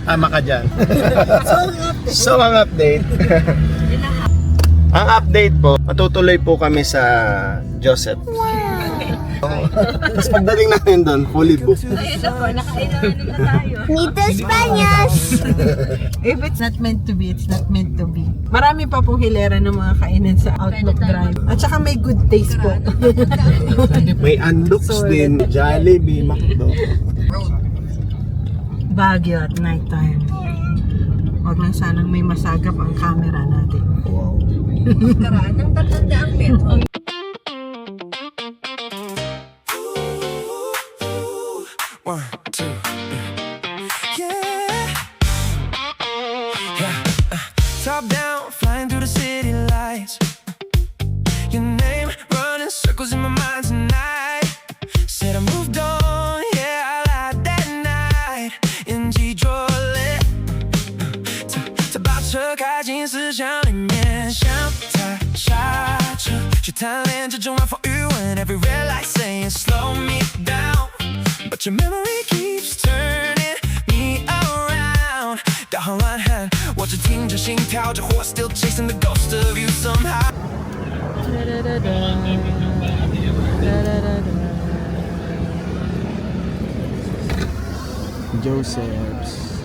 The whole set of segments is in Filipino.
Tama ka dyan. So, ang update. Ang update po, matutuloy po kami sa Joseph. Tapos pagdating natin doon, fully booked. Ayun na po, nakailangan na tayo. Nito Spanias! If it's not meant to be, it's not meant to be. Marami pa pong hilera ng mga kainan sa Outlook Drive. At saka may good taste po. May Andox din, Jollibee, McDo. Baguio at night time. Huwag lang sanang may masagap ang camera natin. Wow. Karaan ng 300 metro. One, two, yeah. Top down, flying through the city lights. Your name running circles in my mind tonight. Said I moved on, yeah, I lied that night. 演技拙劣，在把车开进思想里面，像踩刹车去贪恋这种晚风余温。Every red light saying slow me down. But your memory keeps turning me around. 导航乱喊，我只听着心跳着火 ，still chasing the ghost of you somehow. Joseph's.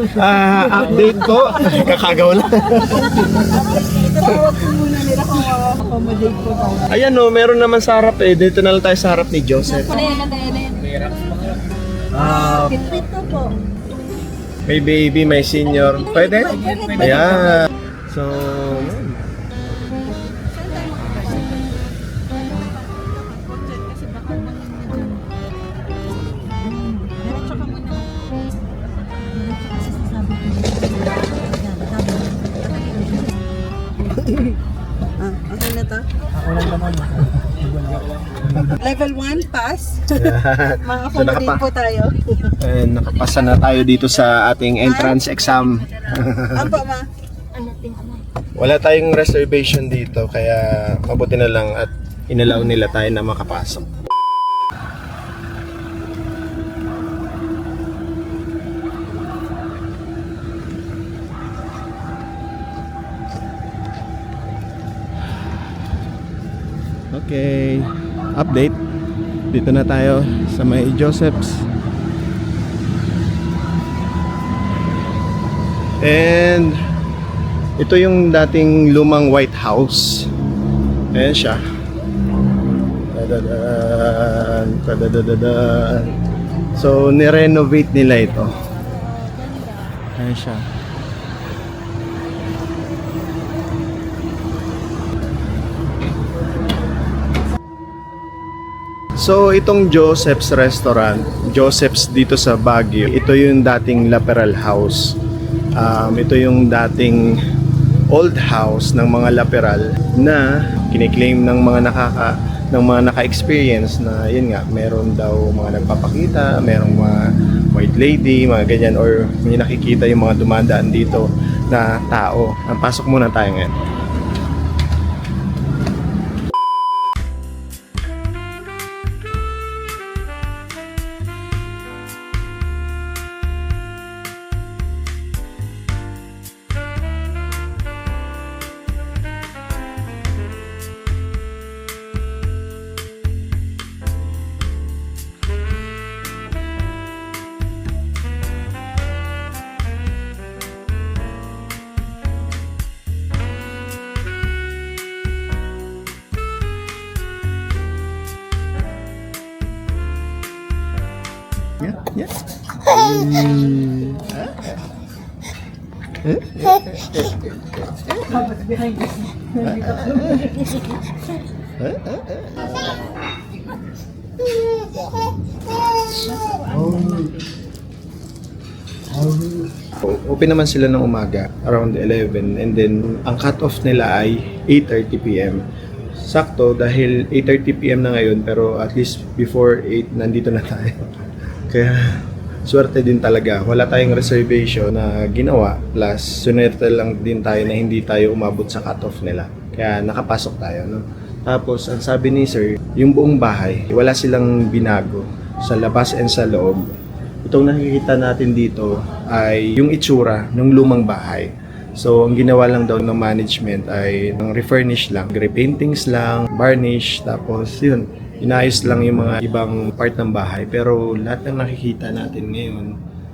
Update po. Kakagaw lang. Tawag ko muna nila kung accommodate ko pa. Ayan o, meron naman sa harap eh. Dito na lang tayo sa harap ni Joseph. Pitpit na po. May baby, may senior. Pwede? Ayan. So, yun. Okay na to? Level 1 pass. Mga accommodate po tayo. And nakapasa na tayo dito sa ating entrance exam. Ampa ma. Wala tayong reservation dito kaya mabuti na lang at inalaw nila tayo na makapasok. Okay, update. Dito na tayo sa may Joseph's. And ito yung dating lumang White House. Ayan siya. Tadadaan, tadadadaan. So, nirenovate nila ito. Ayan siya. So, itong Joseph's Restaurant, Joseph's dito sa Baguio, ito yung dating Laperal House. Ito yung dating old house ng mga Laperal na kiniklaim ng mga naka-experience na yun nga, meron daw mga nagpapakita, merong mga white lady, mga ganyan, or may nakikita yung mga dumadaan dito na tao. Pasok muna tayo ngayon. Yeah. Open naman sila ng umaga around 11 and then ang cut-off nila ay 8:30 PM. Sakto dahil 8:30 PM na ngayon pero at least before 8 nandito na tayo. Kaya swerte din talaga. Wala tayong reservation na ginawa plus swerte lang din tayo na hindi tayo umabot sa cut-off nila. Kaya nakapasok tayo, no? Tapos, ang sabi ni sir, yung buong bahay, wala silang binago sa labas and sa loob. Itong nakikita natin dito ay yung itsura ng lumang bahay. So, ang ginawa lang daw ng management ay ng refurnish lang, repaintings lang, varnish, tapos yun, inayos lang yung mga ibang part ng bahay. Pero lahat ng nakikita natin ngayon,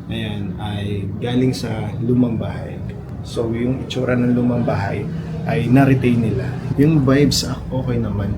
ayan, ay galing sa lumang bahay. So, yung itsura ng lumang bahay ay na-retain nila. Yung vibes, okay naman.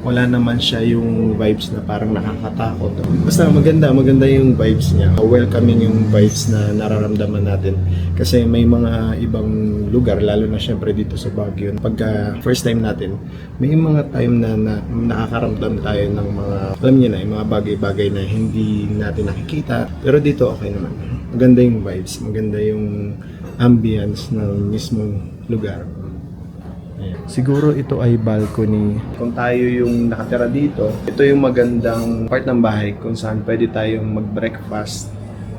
Wala naman siya yung vibes na parang nakakatakot. Basta maganda yung vibes niya. Welcoming yung vibes na nararamdaman natin. Kasi may mga ibang lugar, lalo na syempre dito sa Baguio. Pagka first time natin, may mga time na nakakaramdam tayo ng mga, alam niyo na, yung mga bagay-bagay na hindi natin nakikita. Pero dito okay naman. Maganda yung vibes, maganda yung ambience ng mismong lugar. Ayan. Siguro ito ay balcony. Kung tayo yung nakatira dito, ito yung magandang part ng bahay kung saan pwede tayong mag-breakfast.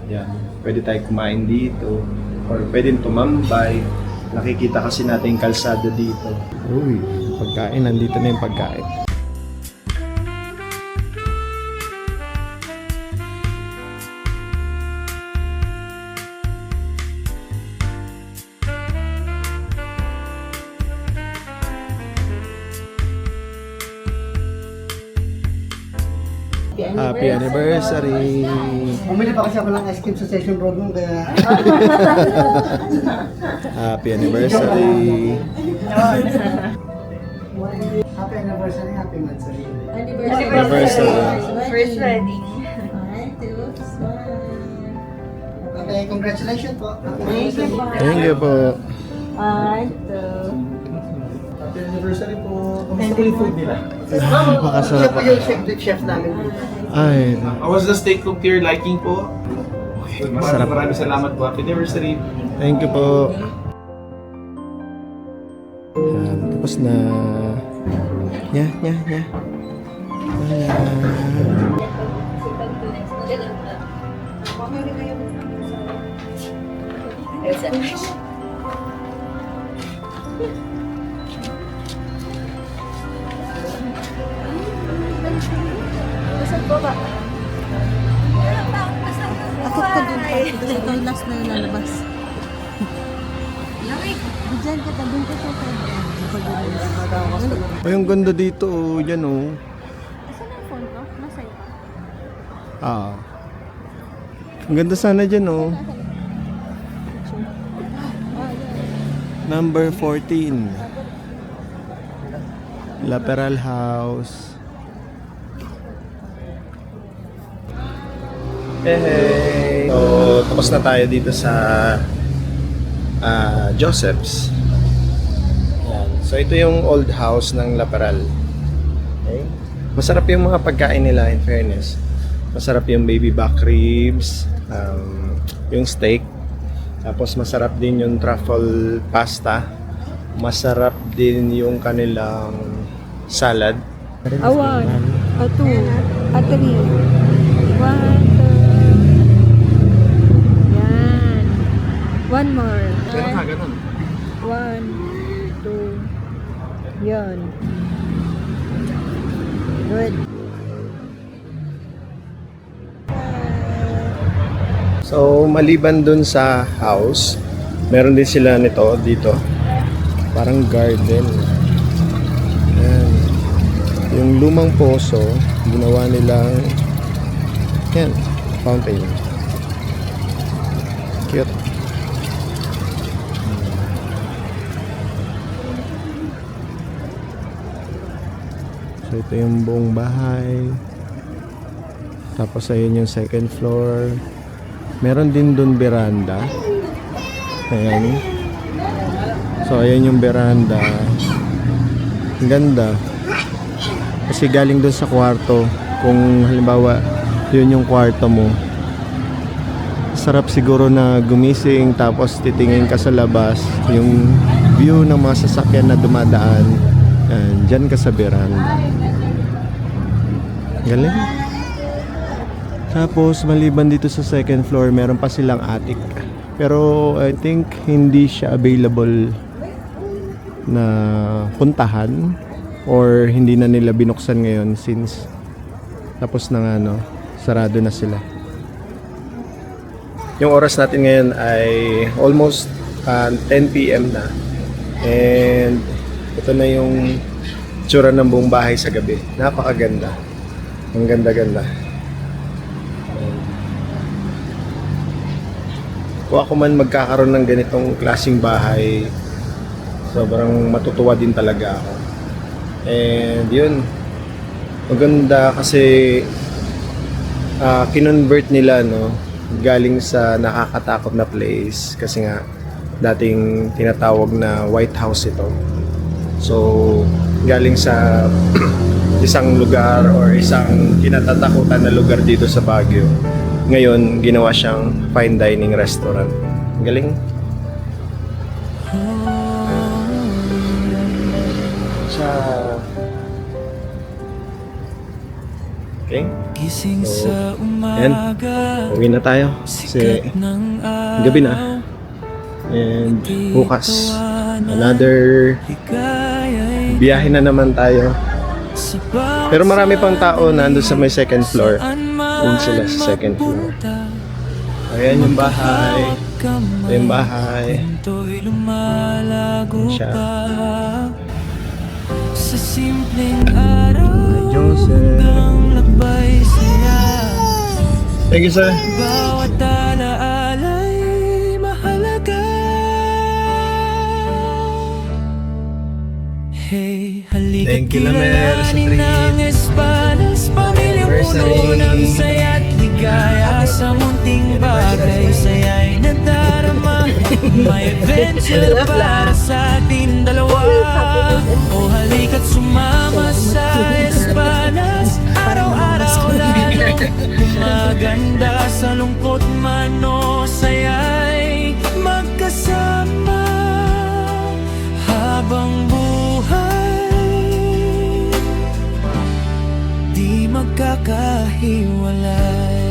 Yan. Pwede tayong kumain dito or pwede tumambay. Nakikita kasi natin yung kalsada dito. Uy, pagkain. Nandito na yung pagkain. Happy anniversary! Bumili pa kasi ako ng ice cream sa Session Road nung kaya... Happy anniversary! Happy anniversary, happy anniversary. Anniversary! First wedding. Okay, congratulations po. Thank you po. Thank you po. Happy anniversary po. Kamusta po yung food nila? Napakasarap. Siya po yung chef namin. Ay, How was the steak cooked to your liking po? Masarap. Maraming salamat po. Happy anniversary. thank you po. Yan, tapos na. Nya. Ayan. Takot ka dun pa. Kasi ito yung last na yung lalabas. Diyan ka, tabing ka sa Ay, ang ganda dito. Oh. Yan oh. Asan ang phone ko? Nasa iyo. Ah. Ang ganda sana dyan oh. Number 14. Lateral House. Hey! So, tapos na tayo dito sa Joseph's. Yan. So, ito yung old house ng Laperal. Okay. Masarap yung mga pagkain nila, in fairness. Masarap yung baby back ribs, yung steak. Tapos masarap din yung truffle pasta. Masarap din yung kanilang salad. A 1, a 2, a 3. 1, 2. Yan. One more. Ganun. 1, 2. Yan. Good. So, maliban dun sa house, meron din sila nito dito. Parang garden. Ayan. Yung lumang poso, ginawa nilang yan, fountain. Cute. So, ito yung buong bahay. Tapos, ayun yung second floor. Meron din dun veranda. Ayan. So, ayan yung veranda. Ang ganda. Kasi galing dun sa kwarto. Kung halimbawa, yun yung kwarto mo. Sarap siguro na gumising tapos titingin ka sa labas. Yung view ng mga sasakyan na dumadaan. Ayan, dyan ka sa veranda. Galing. Tapos maliban dito sa second floor, meron pa silang attic. Pero I think hindi siya available na puntahan or hindi na nila binuksan ngayon since tapos na nga, no, sarado na sila. Yung oras natin ngayon ay almost 10 PM na, and ito na yung tsura ng buong bahay sa gabi. Napakaganda, ang ganda-ganda. Kung ako man magkakaroon ng ganitong klaseng bahay, sobrang matutuwa din talaga ako. And yun, maganda kasi kinonvert nila, no, galing sa nakakatakot na place, kasi nga dating tinatawag na White House ito. So galing sa isang lugar or isang kinatatakutan na lugar dito sa Baguio, ngayon ginawa siyang fine dining restaurant. Galing. Okay. Gising So, sa ayan. umaga, Uwi na tayo kasi sikat ng araw, gabi na. And bukas, another ligaya'y biyahe na naman tayo. sa bawat Pero marami pang tao nandun sa may second floor. saan Doon sila sa second floor. mapunta. Ayan yung bahay. Kamay, Ito yung bahay. pinto'y lumalago Siya. pa. Sa simpleng araw, Joseph. hanggang lakbay saya. Thank you, sir. Bawat alaala'y mahalaga. Hey, halika Thank you, Lamer, sa kilalanin treat. ng Espadas. Pamilyang Anniversary. puno ng saya't ligaya. Sa munting bagay, saya'y nadarama. May adventure para sa ating dalawa. O halika't sumama sa Espadas. Araw-araw lalo maganda, sa lungkot man o saya'y magkasama habang buhay, di magkakahiwalay.